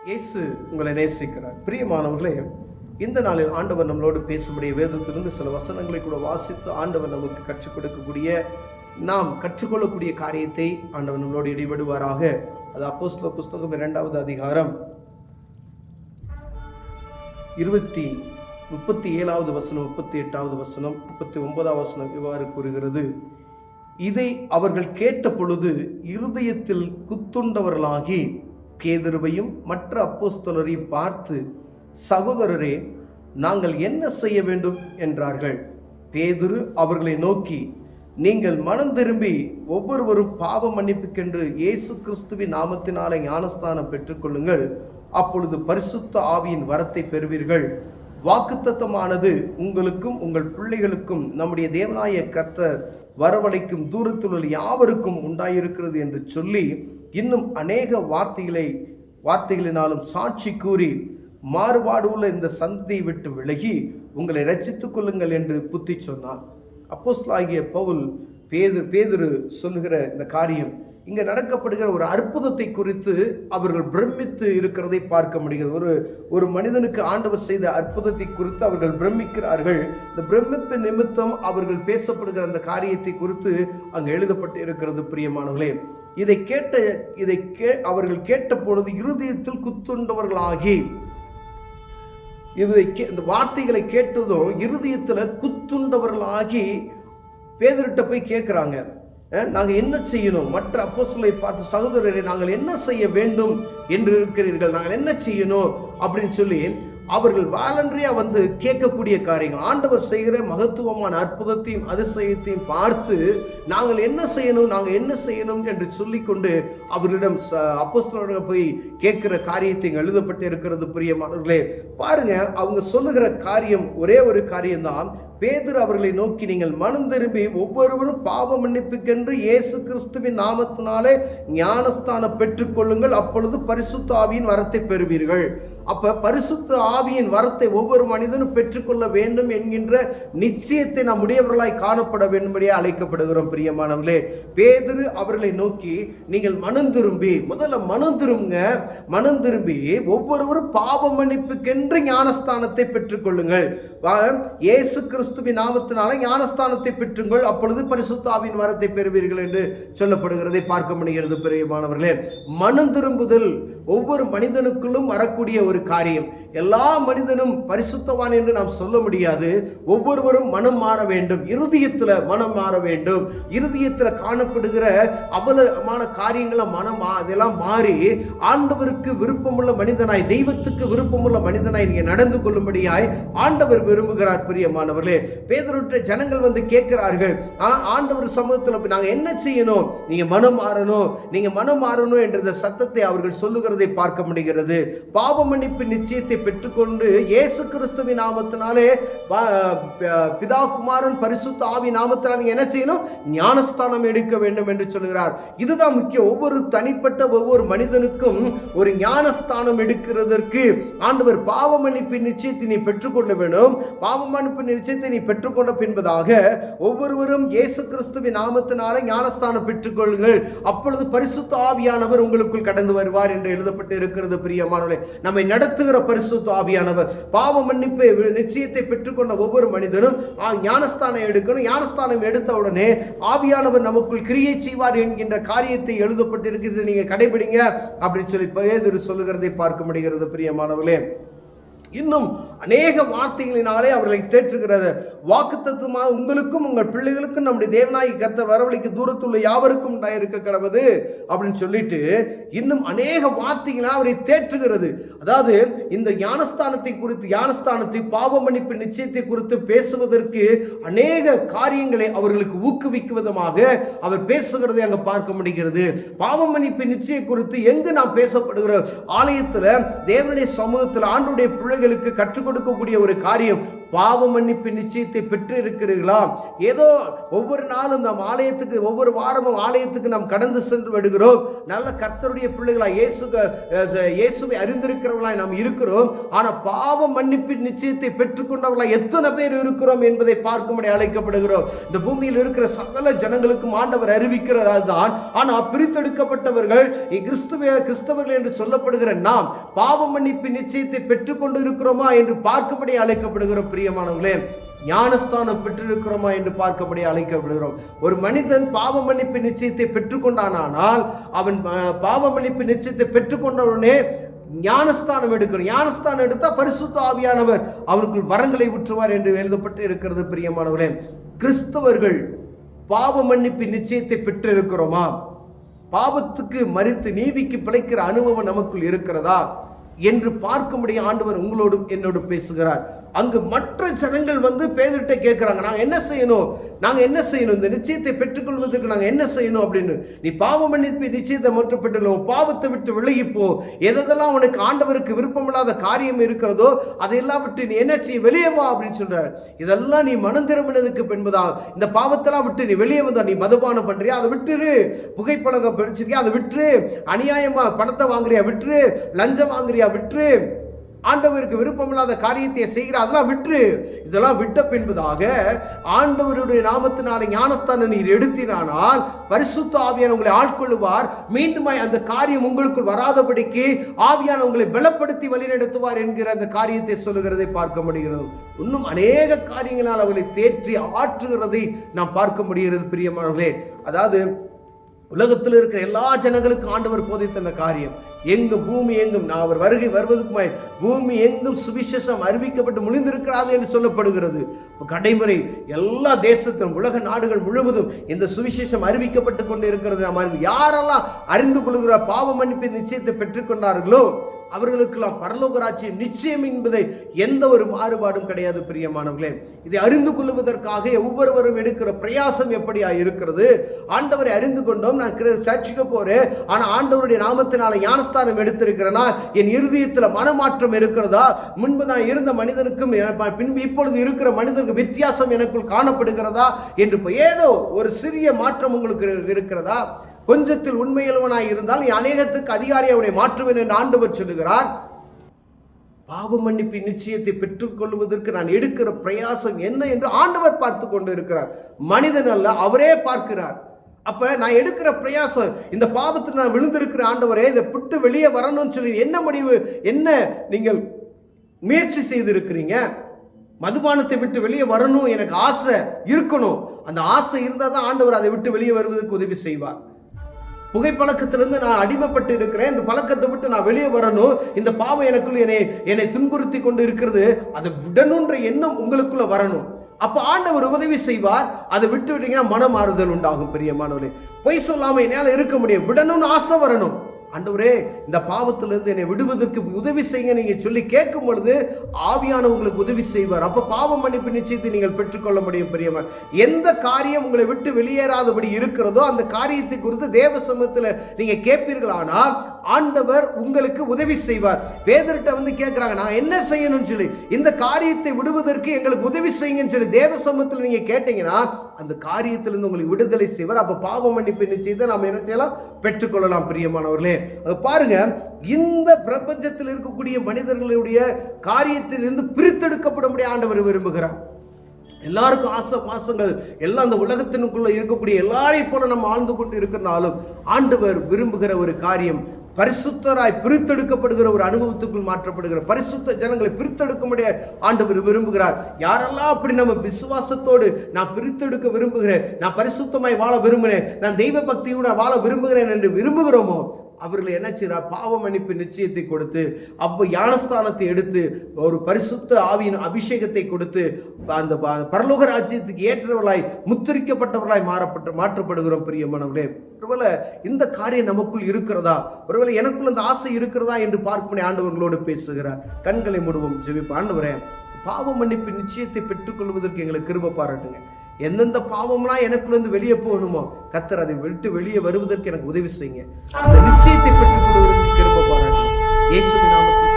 இயேசு உங்களை நேசிக்கிறார். பிரியமானவர்களே, இந்த நாளில் ஆண்டவர் நம்மளோடு பேசும்படிய வேதத்திலிருந்து சில வசனங்களை கூட வாசித்து ஆண்டவர் நமக்கு கற்றுக் கொடுக்கக்கூடிய, நாம் கற்றுக்கொள்ளக்கூடிய காரியத்தை ஆண்டவர் நம்மளோடு இடைவிடுவாராக. அது அப்போஸ்தலர் புஸ்தகம் 2வது அதிகாரம் 37வது வசனம், 38வது வசனம், 39வது வசனம் இவ்வாறு கூறுகிறது: இதை அவர்கள் கேட்ட பொழுது இருதயத்தில் குத்துண்டவர்களாகி பேதுருவையும் மற்ற அப்போஸ்தலரையும் பார்த்து, சகோதரரே, நாங்கள் என்ன செய்ய வேண்டும் என்றார்கள். பேதுரு அவர்களை நோக்கி, நீங்கள் மனம் திரும்பி ஒவ்வொருவரும் பாவ மன்னிப்புக்கென்று இயேசு கிறிஸ்துவின் நாமத்தினாலே ஞானஸ்தானம் பெற்றுக்கொள்ளுங்கள், அப்பொழுது பரிசுத்த ஆவியின் வரத்தை பெறுவீர்கள். வாக்குத்தத்தமானது உங்களுக்கும் உங்கள் பிள்ளைகளுக்கும் நம்முடைய தேவனாய கர்த்தர் வரவழைக்கும் தூரத்தில் உள்ள யாவருக்கும் உண்டாயிருக்கிறது என்று சொல்லி, இன்னும் அநேக வார்த்தைகளினாலும் சாட்சி கூறி, மாறுபாடு உள்ள இந்த சந்ததியை விட்டு விலகி உங்களை ரட்சித்துக் கொள்ளுங்கள் என்று புத்தி சொன்னார். அப்போஸ்தலனாகிய பவுல் பேதுரு சொல்லுகிற இந்த காரியம், இங்கே நடக்கப்படுகிற ஒரு அற்புதத்தை குறித்து அவர்கள் பிரமித்து இருக்கிறதை பார்க்க முடிகிறது. ஒரு மனிதனுக்கு ஆண்டவர் செய்த அற்புதத்தை குறித்து அவர்கள் பிரமிக்கிறார்கள். இந்த பிரமிப்பு நிமித்தம் அவர்கள் பேசப்படுகிற அந்த காரியத்தை குறித்து அங்கு எழுதப்பட்டு இருக்கிறது. பிரியமானவர்களே, அவர்கள் கேட்ட பொழுது இருதயத்தில் குத்துண்டவர்களாகி, இந்த வார்த்தைகளை கேட்டதும் இருதயத்தில் குத்துண்டவர்களாகி பேதுருட்ட போய் கேட்குறாங்க, நாங்கள் என்ன செய்யணும்? மற்ற அப்போஸ்தலரை பார்த்து, சகோதரரை, நாங்கள் என்ன செய்ய வேண்டும் என்று இருக்கிறீர்கள், நாங்கள் என்ன செய்யணும் அப்படின்னு சொல்லி அவர்கள் வாலண்டரியா வந்து கேட்கக்கூடிய காரியங்கள், ஆண்டவர் செய்கிற மகத்துவமான அற்புதத்தையும் அதிசயத்தையும் பார்த்து நாங்கள் என்ன செய்யணும் என்று சொல்லிக்கொண்டு அவர்களிடம் அப்போஸ்தலரிடம் போய் கேட்கிற காரியத்தை எழுதப்பட்டு இருக்கிறது. பிரியமானவர்களே, பாருங்க, அவங்க சொல்லுகிற காரியம் ஒரே ஒரு காரியம்தான். பேதுரு அவர்களை நோக்கி, நீங்கள் மனம் திரும்பி ஒவ்வொருவரும் பாவ மன்னிப்புக்கென்று இயேசு கிறிஸ்துவின் நாமத்தினாலே ஞானஸ்தானம் பெற்றுக்கொள்ளுங்கள், அப்பொழுது பரிசுத்த ஆவியின் வரத்தை பெறுவீர்கள். அப்ப பரிசுத்த ஆவியின் வரத்தை ஒவ்வொரு மனிதனும் பெற்றுக்கொள்ள வேண்டும் என்கின்ற நிச்சயத்தை நாம் உடையவர்களாய் காணப்பட வேண்டும்படியே அழைக்கப்படுகிறோம். பிரியமானவர்களே, பேதுரு அவர்களை நோக்கி, நீங்கள் மனம் திரும்பி, முதல்ல மனம் திரும்பி ஒவ்வொருவரும் பாவ மன்னிப்புக்கென்று ஞானஸ்தானத்தை பெற்றுக்கொள்ளுங்கள், இயேசு கிறிஸ்துவின் நாமத்தினால ஞானஸ்தானத்தை பெற்றுங்கள், அப்பொழுது பரிசுத்த ஆவியின் வரத்தை பெறுவீர்கள் என்று சொல்லப்படுகிறதை பார்க்க முடிகிறது. பிரியமானவர்களே, மனம் திரும்புதல் ஒவ்வொரு மனிதனுக்குள்ளும் வரக்கூடிய ஒரு காரியம். எல்லா மனிதனும் பரிசுத்தவான் என்று நாம் சொல்ல முடியாது. ஒவ்வொருவரும் மனம் மாற வேண்டும், இருதயத்தில் மனம் மாற வேண்டும். இருதயத்தில் காணப்படுகிற அபலமான காரியங்களை அதெல்லாம் மாறி ஆண்டவருக்கு விருப்பமுள்ள மனிதனாய், தெய்வத்துக்கு விருப்பமுள்ள மனிதனாய் நீங்க நடந்து கொள்ளும்படியாய் ஆண்டவர் விரும்புகிறார். பிரியமானவர்களே, பேதுருட்ட ஜனங்கள் வந்து கேட்கிறார்கள், ஆண்டவர் சமூகத்தில் நாங்கள் என்ன செய்யணும்? நீங்க மனம் மாறணும் என்ற சத்தத்தை அவர்கள் சொல்லுகிறதை பார்க்க முடிகிறது. பாவ மன்னிப்பு நிச்சயத்தை பெற்றுக்கொண்டு இயேசு கிறிஸ்துவின் நாமத்தினாலே, பிதா குமாரன் பரிசுத்த ஆவி நாமத்தினால் நீங்க என்ன செய்யணும்? ஞானஸ்தானம் எடுக்க வேண்டும் என்று சொல்கிறார். இதுதான் முக்கியம். ஒவ்வொரு மனிதனுக்கும் ஒரு ஞானஸ்தானம் எடுக்கிறதற்கு ஆண்டவர் பாவ மன்னிப்பின் நிச்சயத்தை நீ பெற்றுக்கொள்ள வேண்டும். பாவ மன்னிப்பு நிச்சயத்தை நீ பெற்றுக்கொண்ட பின்பதாக ஒவ்வொருவரும் இயேசு கிறிஸ்துவின் நாமத்தினாலே ஞானஸ்தானம் பெற்றுக்கொள்ளுங்கள், அப்பொழுது பரிசுத்த ஆவியானவர் உங்களுக்குள் கடந்து வருவார் என்று எழுதப்பட்டு இருக்கிறது. பிரியமானவர்களே, நம்மை நடத்துகிற பரிசுத்த ஆவியானவர், பாவ மன்னிப்பை நிச்சயத்தை பெற்றுக்கொண்ட ஒவ்வொரு மனிதனும் ஞானஸ்தானம் எடுக்கணும். ஞானஸ்தானம் எடுத்த உடனே ஆவியானவர் நமக்குள் கிரியை செய்வார் என்கின்ற காரியத்தை எழுதப்பட்டிருக்கிறது. நீங்க கடைபிடிங்க அப்படின்னு சொல்லி பேதுரு சொல்லுகிறதை பார்க்க முடிகிறது. பிரியமானவர்களே, இன்னும் அநேக வார்த்தைகளினாலே அவர்களை தேற்றுகிறது. வாக்குத்தத்தமாக உங்களுக்கும் உங்கள் பிள்ளைகளுக்கும் நம்முடைய தேவனாகிய கர்த்தர் வரவழைக்கு தூரத்துள்ள யாவருக்கும் உண்டாயிருக்க கடவுது அப்படின்னு சொல்லிட்டு இன்னும் அநேக வார்த்தைகளாக அவரை தேற்றுகிறது. அதாவது இந்த ஞானஸ்தானத்தை பாவ மன்னிப்பு நிச்சயத்தை குறித்து பேசுவதற்கு அநேக காரியங்களை அவர்களுக்கு ஊக்குவிக்கும் விதமாக அவர் பேசுகிறதை அங்கே பார்க்க முடிகிறது. பாவ மன்னிப்பு நிச்சயம் குறித்து எங்கு நாம் பேசப்படுகிற ஆலயத்தில், தேவனுடைய சமூகத்தில் ஆண்டுடைய பிள்ளைகளுக்கு கற்றுக் கொடுக்கக்கூடிய ஒரு காரியம், பாவ மன்னிப்பு நிச்சயத்தை பெற்று இருக்கிறீர்களா? ஏதோ ஒவ்வொரு நாளும் நாம் ஆலயத்துக்கு, ஒவ்வொரு வாரமும் ஆலயத்துக்கு நாம் கடந்து சென்று விடுகிறோம். நல்ல கர்த்தருடைய பிள்ளைகளாய் இயேசுவை அறிந்திருக்கிறவர்களாய் நாம் இருக்கிறோம். ஆனால் பாவ மன்னிப்பின் நிச்சயத்தை பெற்றுக்கொண்டவர்களாய் எத்தனை பேர் இருக்கிறோம் என்பதை பார்க்கும்படி அழைக்கப்படுகிறோம். இந்த பூமியில் இருக்கிற சகல ஜனங்களுக்கும் ஆண்டவர் அறிவிக்கிறதா தான். ஆனால் பிரித்தெடுக்கப்பட்டவர்கள் கிறிஸ்தவர்கள் என்று சொல்லப்படுகிற நாம் பாவ மன்னிப்பின் நிச்சயத்தை பெற்றுக்கொண்டு இருக்கிறோமா என்று பார்க்கும்படி அழைக்கப்படுகிறோம். பிரியமானவர்களே, ஞானஸ்தானம் பெற்றிருக்கிறோமா என்று பார்க்கப்படி அழைக்கப்படுகிறோம். ஒரு மனிதன் பாவ மன்னிப்பு நிச்சயத்தை பெற்றுக்கொண்டானால் அவன் பாவ மன்னிப்பு நிச்சயத்தை பெற்றுக்கொண்டவுடனே ஞானஸ்தானம் எடுக்கிறோம். ஞானஸ்தானம் எடுத்தால் பரிசுத்த ஆவியானவர் அவனுக்குள் வரங்களை ஊற்றுவார் என்று எழுதப்பட்டு இருக்கிறது. பிரியமானவர்களே, கிறிஸ்தவர்கள் பாவ மன்னிப்பு நிச்சயத்தை பெற்றிருக்கிறோமா? பாவத்துக்கு மரித்து நீதிக்கு பிழைக்கிற அனுபவம் நமக்குள் இருக்கிறதா என்று பார்க்கும்படி ஆண்டவர் உங்களோடும் என்னோடு பேசுகிறார். அங்கு மற்ற ஜனங்கள் வந்து பேதுருட்ட கேட்கிறாங்க, நாங்கள் என்ன செய்யணும், நாங்கள் என்ன செய்யணும், இந்த நிச்சயத்தை பெற்றுக்கொள்வதற்கு நாங்கள் என்ன செய்யணும் அப்படின்னு. நீ பாவ மன்னிப்பு நிச்சயத்தை மட்டும் பெற்றுக்கொள்ளும், பாவத்தை விட்டு விலகிப்போ, எதெல்லாம் உனக்கு ஆண்டவருக்கு விருப்பமில்லாத காரியம் இருக்கிறதோ அதையெல்லாம் விட்டு நீ என்ன செய்ய, வெளியே வா அப்படின்னு சொல்றார். இதெல்லாம் நீ மனம் திரும்பினதுக்கு பின்பதா இந்த பாவத்தெல்லாம் விட்டு நீ வெளியே வந்தா, நீ மதுபானம் பண்றியா அதை விட்டுரு, புகைப்பழகம் படிச்சிருக்கியா அதை விட்டுரு, அநியாயமா பணத்தை வாங்குறியா விட்டுரு, லஞ்சம் வாங்குறியா விட்டுரு, ஆண்டவருக்கு விருப்பமில்லாத காரியத்தை செய்கிற அதெல்லாம் விட்டுரு. இதெல்லாம் விட்ட பின்பதாக ஆண்டவருடைய நாமத்தினால ஞானஸ்தானம் நீர் எடுத்தினால் பரிசுத்த ஆவியான உங்களை ஆட்கொள்ளுவார். மீண்டும் அந்த காரியம் உங்களுக்குள் வராதபடிக்கு ஆவியான உங்களை பலப்படுத்தி வழிநடத்துவார் என்கிற அந்த காரியத்தை சொல்லுகிறதை பார்க்க முடிகிறது. இன்னும் அநேக காரியங்களால் அவர்களை தேற்றி ஆற்றுகிறதை நாம் பார்க்க முடிகிறது. பிரியமானவர்களே, அதாவது உலகத்தில் இருக்கிற எல்லா ஜனங்களுக்கும் ஆண்டவர் போதித்த அந்த காரியம் எங்கும் பூமி எங்கும் நான் அவர் வருகை வருவதற்கு பூமி எங்கும் சுவிசேஷம் அறிவிக்கப்பட்டு முடிந்திருக்கிறது என்று சொல்லப்படுகிறது. கடைமுறை எல்லா தேசத்திலும் உலக நாடுகள் முழுவதும் இந்த சுவிசேஷம் அறிவிக்கப்பட்டு கொண்டு இருக்கிறது. நாம் யாரெல்லாம் அறிந்து கொள்கிற பாவ மன்னிப்பு நிச்சயத்தை பெற்றுக்கொண்டார்களோ அவர்களுக்கெல்லாம் பரலோக ராஜ்யம் நிச்சயம் என்பதை எந்த ஒரு மாறுபாடும் கிடையாது. பிரியமானவர்களே, இதை அறிந்து கொள்வதற்காக ஒவ்வொருவரும் எடுக்கிற பிரயாசம் எப்படியா இருக்கிறது? ஆண்டவரை அறிந்து கொண்டோம், நான் சர்ச்சுக்கு போறேன், ஆனா ஆண்டவருடைய நாமத்தினால ஞானஸ்தானம் எடுத்திருக்கிறேனா, என் இருதயத்தில் மனமாற்றம் இருக்கிறதா, முன்பு நான் இருந்த மனிதனுக்கும் பின்பு இப்பொழுது இருக்கிற மனிதனுக்கு வித்தியாசம் எனக்குள் காணப்படுகிறதா என்று ஏதோ ஒரு சிறிய மாற்றம் உங்களுக்கு இருக்கிறதா? கொஞ்சத்தில் உண்மையுள்ளவனாய் இருந்தால் நீ அநேகத்துக்கு அதிகாரியை அவனை மாற்றுவேன் என்று ஆண்டவர் சொல்லுகிறார். பாவ மன்னிப்பு நிச்சயத்தை பெற்றுக்கொள்வதற்கு நான் எடுக்கிற பிரயாசம் என்ன என்று ஆண்டவர் பார்த்து கொண்டு இருக்கிறார். மனிதன் அல்ல, அவரே பார்க்கிறார். அப்ப நான் எடுக்கிற பிரயாசம், இந்த பாவத்தில் நான் விழுந்திருக்கிற ஆண்டவரே, இதை விட்டு வெளியே வரணும்னு சொல்லி என்ன முடிவு, என்ன நீங்கள் முயற்சி செய்திருக்கிறீங்க? மதுபானத்தை விட்டு வெளியே வரணும், எனக்கு ஆசை இருக்கணும். அந்த ஆசை இருந்தால் தான் ஆண்டவர் அதை விட்டு வெளியே வருவதற்கு உதவி செய்வார். புகைப்பழக்கத்திலிருந்து நான் அடிமைப்பட்டு இருக்கிறேன், இந்த பழக்கத்தை விட்டு நான் வெளியே வரணும், இந்த பாவம் எனக்குள்ள என்னை துன்புறுத்தி கொண்டு இருக்கிறது, அதை விடணுன்ற எண்ணம் உங்களுக்குள்ள வரணும். அப்ப ஆண்டவர் உதவி செய்வார். அதை விட்டு விட்டீங்கன்னா மன மாறுதல் உண்டாகும். பிரியமானவர்களே, பொய் சொல்லாம என்னால் இருக்க முடியும், விடணும்னு ஆசை வரணும். ஆண்டவரே, இந்த பாவத்திலிருந்து என்னை விடுவதற்கு உதவி செய்யுங்க நீங்க சொல்லி கேட்கும் பொழுது ஆவியான உங்களுக்கு உதவி செய்வார். அப்ப பாவ மன்னிப்பு நிச்சயத்தை நீங்கள் பெற்றுக்கொள்ள முடியும். பிரியமா, எந்த காரியம் உங்களை விட்டு வெளியேறாதபடி இருக்கிறதோ அந்த காரியத்தை குறித்து தேவ சமூகத்தில் நீங்க கேட்பீர்களானால் ஆண்டவர் உங்களுக்கு உதவி செய்வார். பேதுருட்ட வந்து கேட்கிறாங்க, நான் என்ன செய்யணும்னு சொல்லி, இந்த காரியத்தை விடுவதற்கு எங்களுக்கு உதவி செய்யுங்கன்னு சொல்லி தேவ சமூகத்தில் நீங்க கேட்டீங்கன்னா அந்த காரியத்திலிருந்து உங்களுக்கு விடுதலை செய்வார். அப்ப பாவ மன்னிப்பு நிச்சயத்தை நாம் என்ன செய்யலாம், பெற்றுக்கொள்ளலாம். பிரியமானவர்களே, பாருங்க, இந்த பிரபஞ்சத்தில் இருக்கக்கூடிய மனிதர்களுடைய காரியத்திலிருந்து பிரித்தெடுக்கப்பட முடிய ஆண்டவர் விரும்புகிறார். எல்லாருக்கும் ஆசை பாசங்கள் எல்லாம் அந்த உலகத்தினுக்குள்ள இருக்கக்கூடிய எல்லாரையும் போல நம்ம ஆழ்ந்து கொண்டு இருக்கிறனாலும் ஆண்டவர் விரும்புகிற ஒரு காரியம் பரிசுத்தராய் பிரித்தெடுக்கப்படுகிற ஒரு அனுபவத்துக்குள் மாற்றப்படுகிற பரிசுத்த ஜனங்களை பிரித்தெடுக்க முடிய ஆண்டவர் விரும்புகிறார். யாரெல்லாம் அப்படி நம்ம விசுவாசத்தோடு நான் பிரித்தெடுக்க விரும்புகிறேன், நான் பரிசுத்தமாய் வாழ விரும்புகிறேன், நான் தெய்வ பக்தியோட வாழ விரும்புகிறேன் என்று விரும்புகிறோமோ அவர்களை என்ன செய்கிறார், பாவ மன்னிப்பு நிச்சயத்தை கொடுத்து அப்போ ஞானஸ்தானத்தை எடுத்து ஒரு பரிசுத்த ஆவியின் அபிஷேகத்தை கொடுத்து அந்த பரலோக ராஜ்யத்துக்கு ஏற்றவர்களாய் முத்திரிக்கப்பட்டவர்களாய் மாற்றப்படுகிறோம். பிரியமானவர்களே, ஒருவேளை இந்த காரியம் நமக்குள் இருக்கிறதா, ஒருவேளை எனக்குள்ள அந்த ஆசை இருக்கிறதா என்று பார்க்கும் ஆண்டவர்களோடு பேசுகிறார். கண்களை மூடுவோம், ஜெபிப்போம். ஆண்டவரே, பாவ மன்னிப்பு நிச்சயத்தை பெற்றுக்கொள்வதற்கு எங்களுக்கு கிருபை பாராட்டுங்க. எந்தெந்த பாவம்லாம் எனக்குள்ளேருந்து வெளியே போகணுமோ கர்த்தர் அதை விட்டு வெளியே வருவதற்கு எனக்கு உதவி செய்யுங்க. அந்த நிச்சயத்தை பெற்றுக்கொள்வதற்கு கிருபை பாராட்டுங்க. இயேசுவின் நாமத்தில்